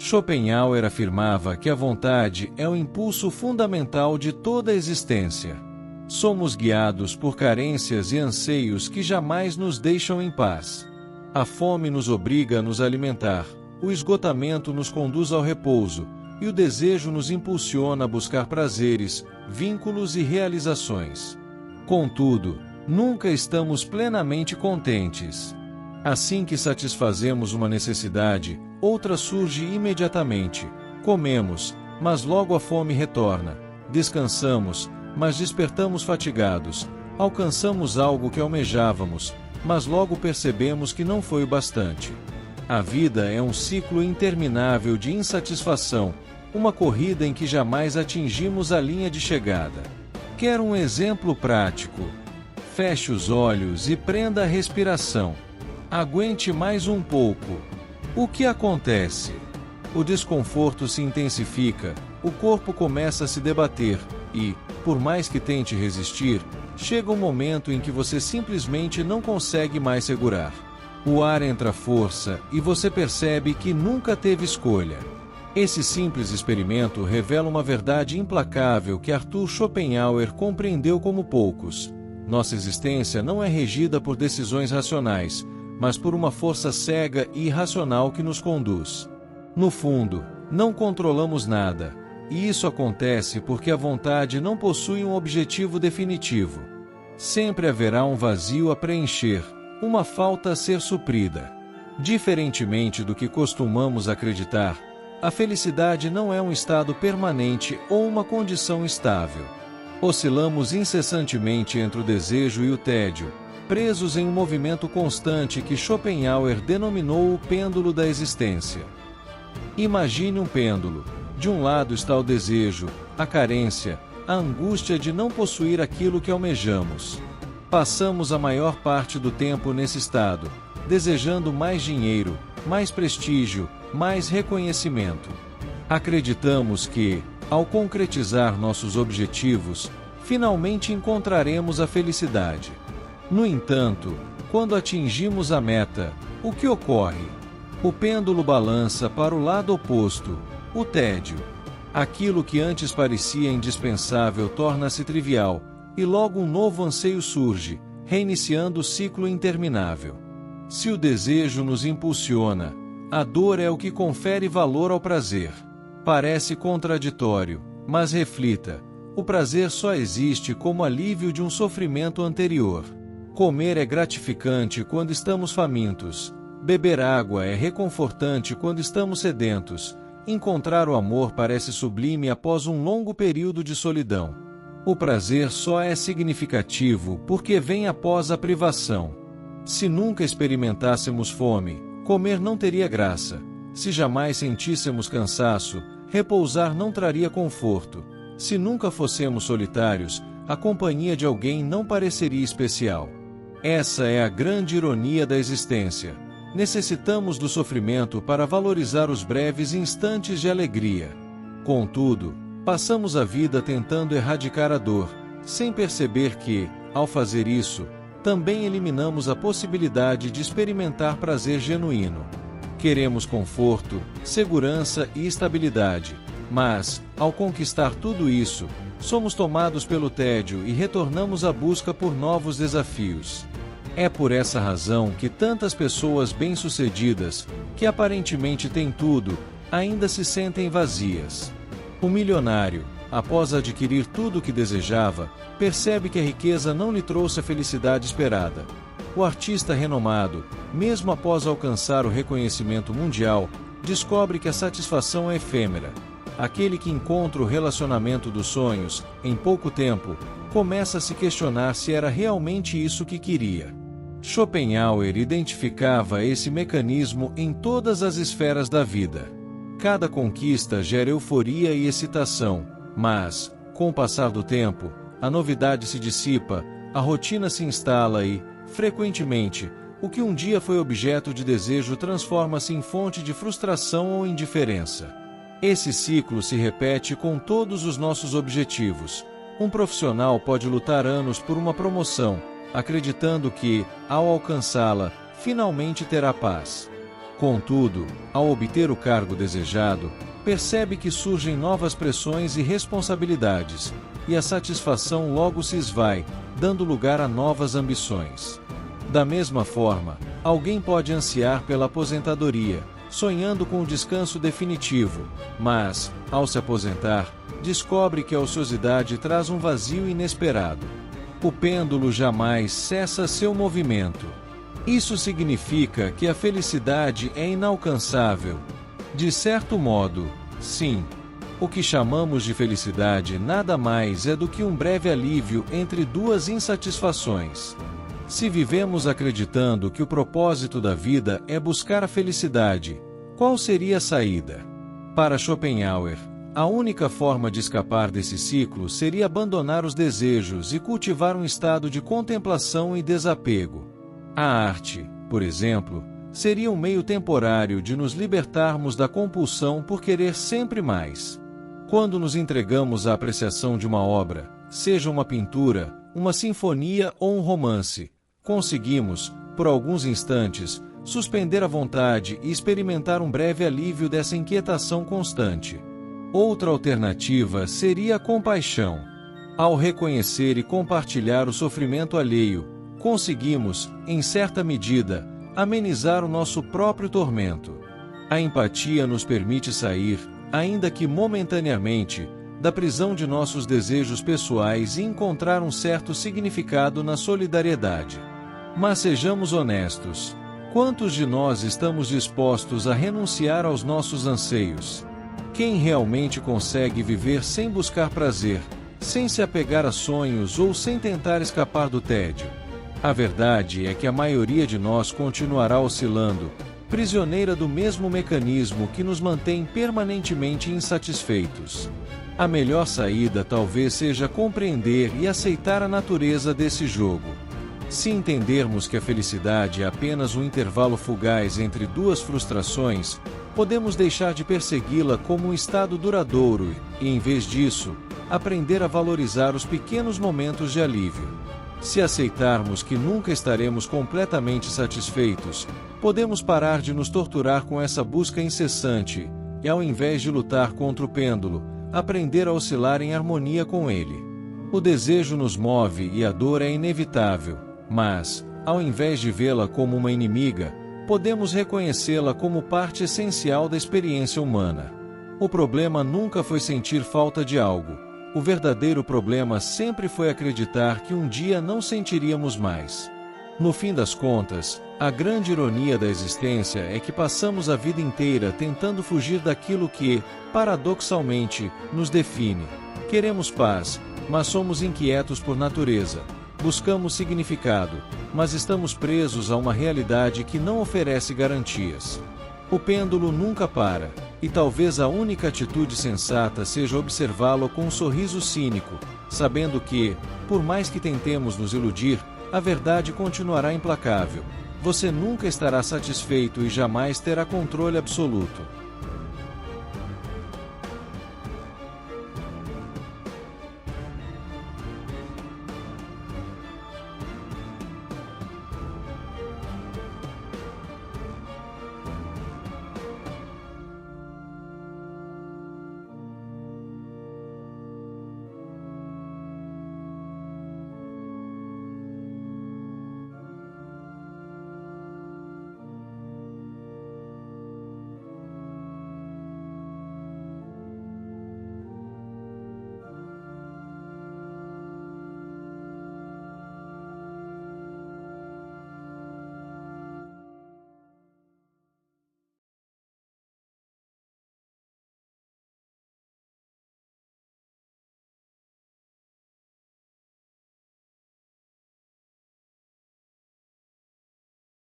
Schopenhauer afirmava que a vontade é o impulso fundamental de toda a existência. Somos guiados por carências e anseios que jamais nos deixam em paz. A fome nos obriga a nos alimentar, o esgotamento nos conduz ao repouso, e o desejo nos impulsiona a buscar prazeres, vínculos e realizações. Contudo, nunca estamos plenamente contentes. Assim que satisfazemos uma necessidade, outra surge imediatamente. Comemos, mas logo a fome retorna. Descansamos, mas despertamos fatigados. Alcançamos algo que almejávamos, mas logo percebemos que não foi o bastante. A vida é um ciclo interminável de insatisfação, uma corrida em que jamais atingimos a linha de chegada. Quer um exemplo prático? Feche os olhos e prenda a respiração. Aguente mais um pouco. O que acontece? O desconforto se intensifica, o corpo começa a se debater e, por mais que tente resistir, chega um momento em que você simplesmente não consegue mais segurar. O ar entra à força e você percebe que nunca teve escolha. Esse simples experimento revela uma verdade implacável que Arthur Schopenhauer compreendeu como poucos. Nossa existência não é regida por decisões racionais, mas por uma força cega e irracional que nos conduz. No fundo, não controlamos nada, e isso acontece porque a vontade não possui um objetivo definitivo. Sempre haverá um vazio a preencher, uma falta a ser suprida. Diferentemente do que costumamos acreditar, a felicidade não é um estado permanente ou uma condição estável. Oscilamos incessantemente entre o desejo e o tédio, presos em um movimento constante que Schopenhauer denominou o pêndulo da existência. Imagine um pêndulo. De um lado está o desejo, a carência, a angústia de não possuir aquilo que almejamos. Passamos a maior parte do tempo nesse estado, desejando mais dinheiro, mais prestígio, mais reconhecimento. Acreditamos que, ao concretizar nossos objetivos, finalmente encontraremos a felicidade. No entanto, quando atingimos a meta, o que ocorre? O pêndulo balança para o lado oposto, o tédio. Aquilo que antes parecia indispensável torna-se trivial, e logo um novo anseio surge, reiniciando o ciclo interminável. Se o desejo nos impulsiona, a dor é o que confere valor ao prazer. Parece contraditório, mas reflita: o prazer só existe como alívio de um sofrimento anterior. Comer é gratificante quando estamos famintos. Beber água é reconfortante quando estamos sedentos. Encontrar o amor parece sublime após um longo período de solidão. O prazer só é significativo porque vem após a privação. Se nunca experimentássemos fome, comer não teria graça. Se jamais sentíssemos cansaço, repousar não traria conforto. Se nunca fossemos solitários, a companhia de alguém não pareceria especial. Essa é a grande ironia da existência. Necessitamos do sofrimento para valorizar os breves instantes de alegria. Contudo, passamos a vida tentando erradicar a dor, sem perceber que, ao fazer isso, também eliminamos a possibilidade de experimentar prazer genuíno. Queremos conforto, segurança e estabilidade, mas, ao conquistar tudo isso, somos tomados pelo tédio e retornamos à busca por novos desafios. É por essa razão que tantas pessoas bem-sucedidas, que aparentemente têm tudo, ainda se sentem vazias. O milionário, após adquirir tudo o que desejava, percebe que a riqueza não lhe trouxe a felicidade esperada. O artista renomado, mesmo após alcançar o reconhecimento mundial, descobre que a satisfação é efêmera. Aquele que encontra o relacionamento dos sonhos, em pouco tempo, começa a se questionar se era realmente isso que queria. Schopenhauer identificava esse mecanismo em todas as esferas da vida. Cada conquista gera euforia e excitação, mas, com o passar do tempo, a novidade se dissipa, a rotina se instala e, frequentemente, o que um dia foi objeto de desejo transforma-se em fonte de frustração ou indiferença. Esse ciclo se repete com todos os nossos objetivos. Um profissional pode lutar anos por uma promoção, acreditando que, ao alcançá-la, finalmente terá paz. Contudo, ao obter o cargo desejado, percebe que surgem novas pressões e responsabilidades, e a satisfação logo se esvai, dando lugar a novas ambições. Da mesma forma, alguém pode ansiar pela aposentadoria, sonhando com o descanso definitivo, mas, ao se aposentar, descobre que a ociosidade traz um vazio inesperado. O pêndulo jamais cessa seu movimento. Isso significa que a felicidade é inalcançável. De certo modo, sim. O que chamamos de felicidade nada mais é do que um breve alívio entre duas insatisfações. Se vivemos acreditando que o propósito da vida é buscar a felicidade, qual seria a saída? Para Schopenhauer, a única forma de escapar desse ciclo seria abandonar os desejos e cultivar um estado de contemplação e desapego. A arte, por exemplo, seria um meio temporário de nos libertarmos da compulsão por querer sempre mais. Quando nos entregamos à apreciação de uma obra, seja uma pintura, uma sinfonia ou um romance, conseguimos, por alguns instantes, suspender a vontade e experimentar um breve alívio dessa inquietação constante. Outra alternativa seria a compaixão. Ao reconhecer e compartilhar o sofrimento alheio, conseguimos, em certa medida, amenizar o nosso próprio tormento. A empatia nos permite sair, ainda que momentaneamente, da prisão de nossos desejos pessoais e encontrar um certo significado na solidariedade. Mas sejamos honestos. Quantos de nós estamos dispostos a renunciar aos nossos anseios? Quem realmente consegue viver sem buscar prazer, sem se apegar a sonhos ou sem tentar escapar do tédio? A verdade é que a maioria de nós continuará oscilando, prisioneira do mesmo mecanismo que nos mantém permanentemente insatisfeitos. A melhor saída talvez seja compreender e aceitar a natureza desse jogo. Se entendermos que a felicidade é apenas um intervalo fugaz entre duas frustrações, podemos deixar de persegui-la como um estado duradouro e, em vez disso, aprender a valorizar os pequenos momentos de alívio. Se aceitarmos que nunca estaremos completamente satisfeitos, podemos parar de nos torturar com essa busca incessante e, ao invés de lutar contra o pêndulo, aprender a oscilar em harmonia com ele. O desejo nos move e a dor é inevitável, mas, ao invés de vê-la como uma inimiga, podemos reconhecê-la como parte essencial da experiência humana. O problema nunca foi sentir falta de algo. O verdadeiro problema sempre foi acreditar que um dia não sentiríamos mais. No fim das contas, a grande ironia da existência é que passamos a vida inteira tentando fugir daquilo que, paradoxalmente, nos define. Queremos paz, mas somos inquietos por natureza. Buscamos significado, mas estamos presos a uma realidade que não oferece garantias. O pêndulo nunca para, e talvez a única atitude sensata seja observá-lo com um sorriso cínico, sabendo que, por mais que tentemos nos iludir, a verdade continuará implacável. Você nunca estará satisfeito e jamais terá controle absoluto.